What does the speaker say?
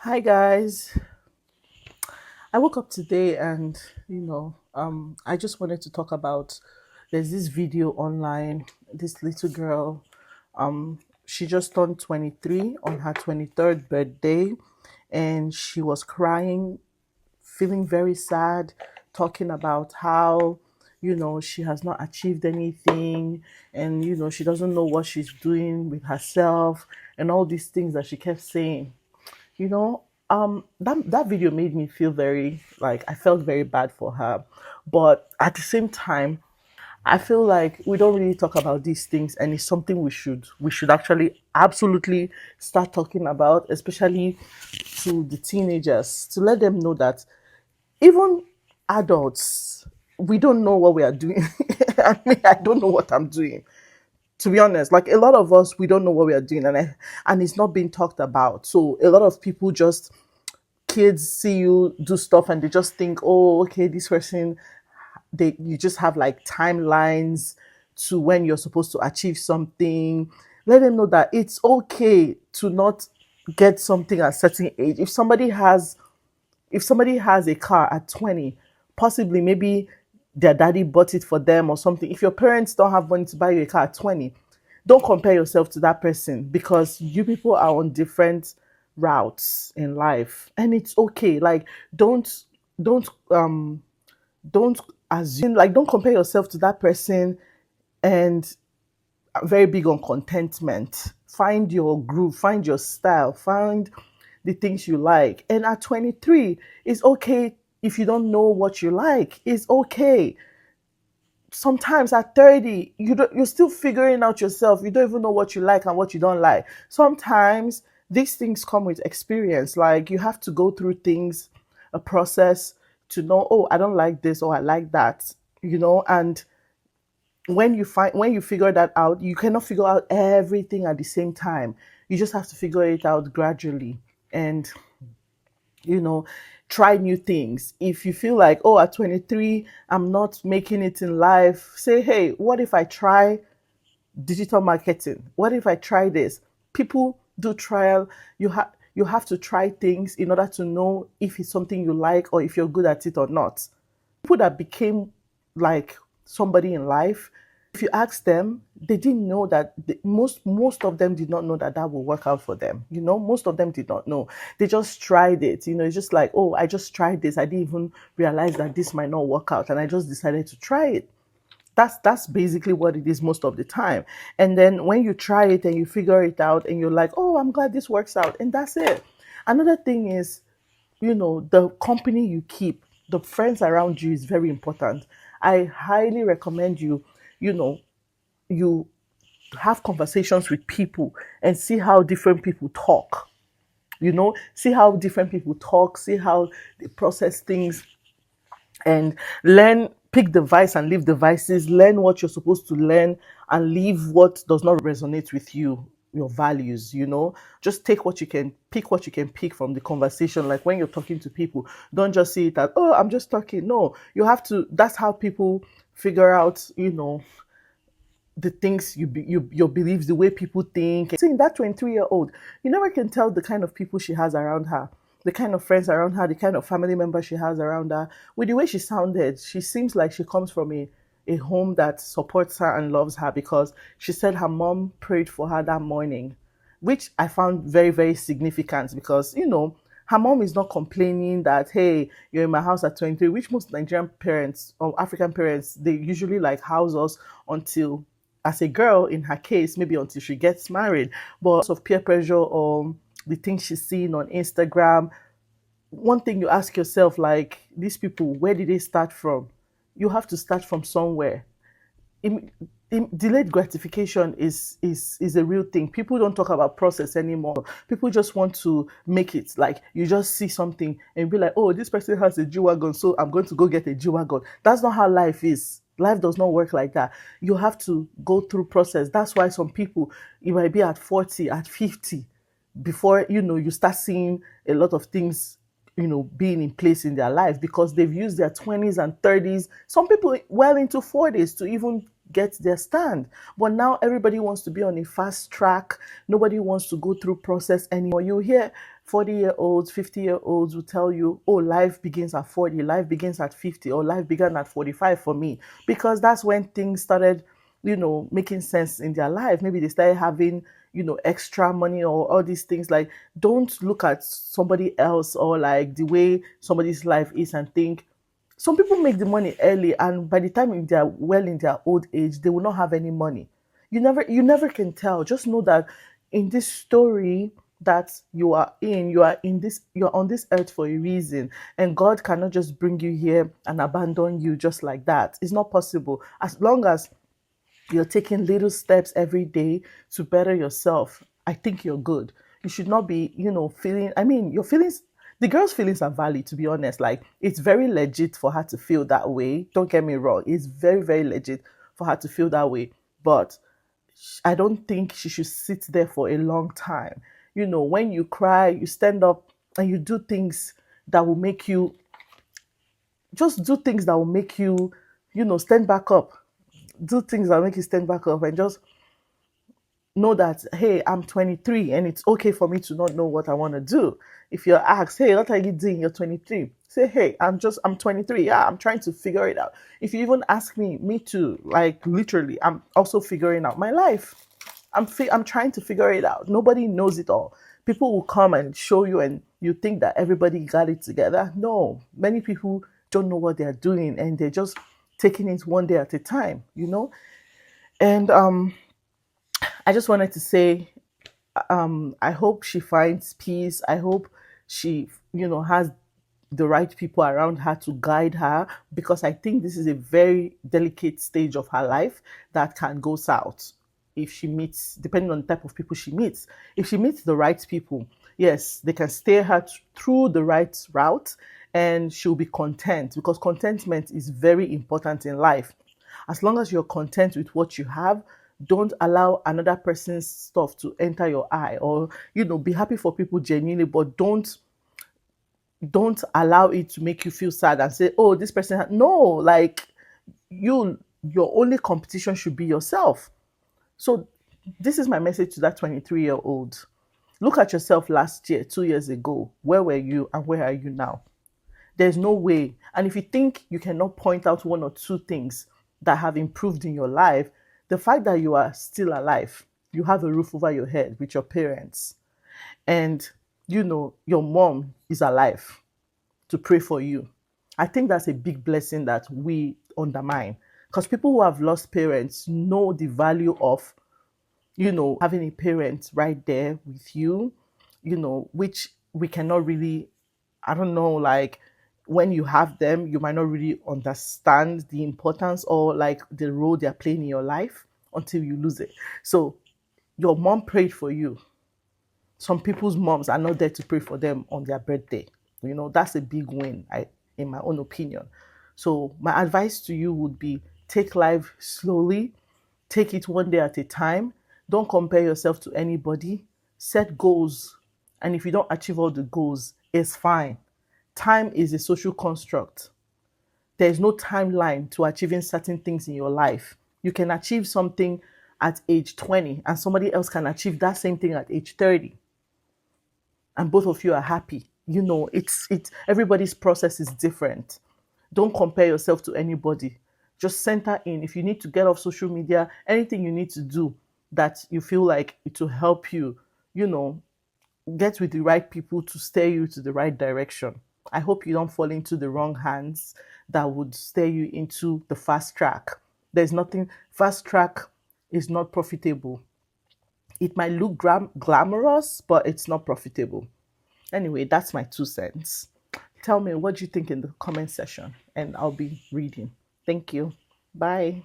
Hi guys. I woke up today and I just wanted to talk about there's this video online, this little girl, she just turned 23 on her 23rd birthday and she was crying, feeling very sad, talking about how she has not achieved anything and she doesn't know what she's doing with herself and all these things that she kept saying. you know that video made me feel very, like, I felt very bad for her, but at the same time I feel like we don't really talk about these things, and it's something we should actually absolutely start talking about, especially to the teenagers, to let them know that even adults, we don't know what we are doing. I mean, I don't know what I'm doing, to be honest. Like, a lot of us, we don't know what we are doing, and it's not being talked about. So a lot of people just, kids see you do stuff and they just think, oh, okay, this person, they, you just have like timelines to when you're supposed to achieve something. Let them know that it's okay to not get something at a certain age. If somebody has a car at 20, possibly maybe their daddy bought it for them or something. If your parents don't have money to buy you a car at 20, don't compare yourself to that person, because you people are on different routes in life and it's okay. Like, don't don't assume, like, don't compare yourself to that person. And I'm very big on contentment. Find your groove, find your style, find the things you like. And at 23, it's okay if you don't know what you like. It's okay. Sometimes at 30, you're still figuring out yourself. You don't even know what you like and what you don't like. Sometimes these things come with experience. Like, you have to go through things, a process, to know, oh, I don't like this or I like that. And when you figure that out, you cannot figure out everything at the same time. You just have to figure it out gradually. And you know try new things. If you feel like, oh, at 23 I'm not making it in life, say, hey, what if I try digital marketing? What if I try this? People do trial. You have to try things in order to know if it's something you like or if you're good at it or not. People that became like somebody in life, if you ask them, they didn't know that most of them did not know that that will work out for them. Most of them did not know. They just tried it. It's just like, oh, I just tried this. I didn't even realize that this might not work out, and I just decided to try it. That's basically what it is most of the time. And then when you try it and you figure it out and you're like, oh, I'm glad this works out, and that's it. Another thing is, the company you keep, the friends around you is very important. I highly recommend you know you have conversations with people and see how different people talk. See how different people talk, see how they process things, and learn, pick the vice and leave the vices, learn what you're supposed to learn and leave what does not resonate with you, your values. Just take what you can pick, from the conversation. Like, when you're talking to people, don't just see it as, oh, I'm just talking. No, you have to. That's how people figure out, the things your beliefs, the way people think. Seeing that 23-year-old, you never can tell the kind of people she has around her, the kind of friends around her, the kind of family members she has around her. With the way she sounded, she seems like she comes from a home that supports her and loves her, because she said her mom prayed for her that morning, which I found very, very significant, because her mom is not complaining that, hey, you're in my house at 23, which most Nigerian parents or African parents, they usually like house us until, as a girl in her case, maybe until she gets married. But of peer pressure or the things she's seeing on Instagram, one thing you ask yourself, like, these people, where did they start from? You have to start from somewhere. im- Delayed gratification is a real thing. People don't talk about process anymore. People just want to make it. Like, you just see something and be like, oh, this person has a G-Wagon, so I'm going to go get a G-Wagon. That's not how life is. Life does not work like that. You have to go through process. That's why some people, you might be at 40, at 50, before you start seeing a lot of things being in place in their life, because they've used their 20s and 30s, some people well into 40s, to even get their stand. But now everybody wants to be on a fast track. Nobody wants to go through process anymore. You hear 40-year-olds, 50-year-olds will tell you, oh, life begins at 40, life begins at 50, or life began at 45 for me, because that's when things started, making sense in their life. Maybe they started having, extra money or all these things. Like, don't look at somebody else or like the way somebody's life is and think, some people make the money early, and by the time they're well in their old age, they will not have any money. You never can tell. Just know that in this story that you're on this earth for a reason, and God cannot just bring you here and abandon you just like that. It's not possible. As long as you're taking little steps every day to better yourself, I think you're good. You should not be, feeling, I mean, your feelings, the girl's feelings are valid, to be honest. Like, it's very legit for her to feel that way. Don't get me wrong. It's very, very legit for her to feel that way. But I don't think she should sit there for a long time. When you cry, you stand up and you do things that will make you, just do things that will make you, stand back up. Do things that make you stand back up, and just know that, hey, I'm 23 and it's okay for me to not know what I want to do. If you're asked, hey, what are you doing? You're 23. Say, hey, I'm 23. Yeah, I'm trying to figure it out. If you even ask me too, like literally, I'm also figuring out my life. I'm trying to figure it out. Nobody knows it all. People will come and show you, and you think that everybody got it together. No, many people don't know what they're doing, and they're just taking it one day at a time. And I just wanted to say, I hope she finds peace. I hope she, has the right people around her to guide her, because I think this is a very delicate stage of her life that can go south if she meets, depending on the type of people she meets. If she meets the right people, yes, they can steer her through the right route, and she'll be content, because contentment is very important in life. As long as you're content with what you have, don't allow another person's stuff to enter your eye, or be happy for people genuinely, but don't allow it to make you feel sad and say, oh, this person no, like, your only competition should be yourself. So this is my message to that 23-year-old. Look at yourself last year, 2 years ago. Where were you and where are you now? There's no way. And if you think you cannot point out one or two things that have improved in your life, the fact that you are still alive, you have a roof over your head with your parents, and your mom is alive to pray for you. I think that's a big blessing that we undermine, because people who have lost parents know the value of, having a parent right there with you, which we cannot really, I don't know, like, when you have them, you might not really understand the importance or like the role they're playing in your life until you lose it. So your mom prayed for you. Some people's moms are not there to pray for them on their birthday. That's a big win, in my own opinion. So my advice to you would be, take life slowly, take it one day at a time. Don't compare yourself to anybody. Set goals. And if you don't achieve all the goals, it's fine. Time is a social construct. There's no timeline to achieving certain things in your life. You can achieve something at age 20, and somebody else can achieve that same thing at age 30. And both of you are happy. It's everybody's process is different. Don't compare yourself to anybody. Just center in. If you need to get off social media, anything you need to do that you feel like it will help you, get with the right people to steer you to the right direction. I hope you don't fall into the wrong hands that would steer you into the fast track. There's nothing, fast track is not profitable. It might look glamorous, but it's not profitable. Anyway, that's my 2 cents. Tell me what you think in the comment section, and I'll be reading. Thank you. Bye.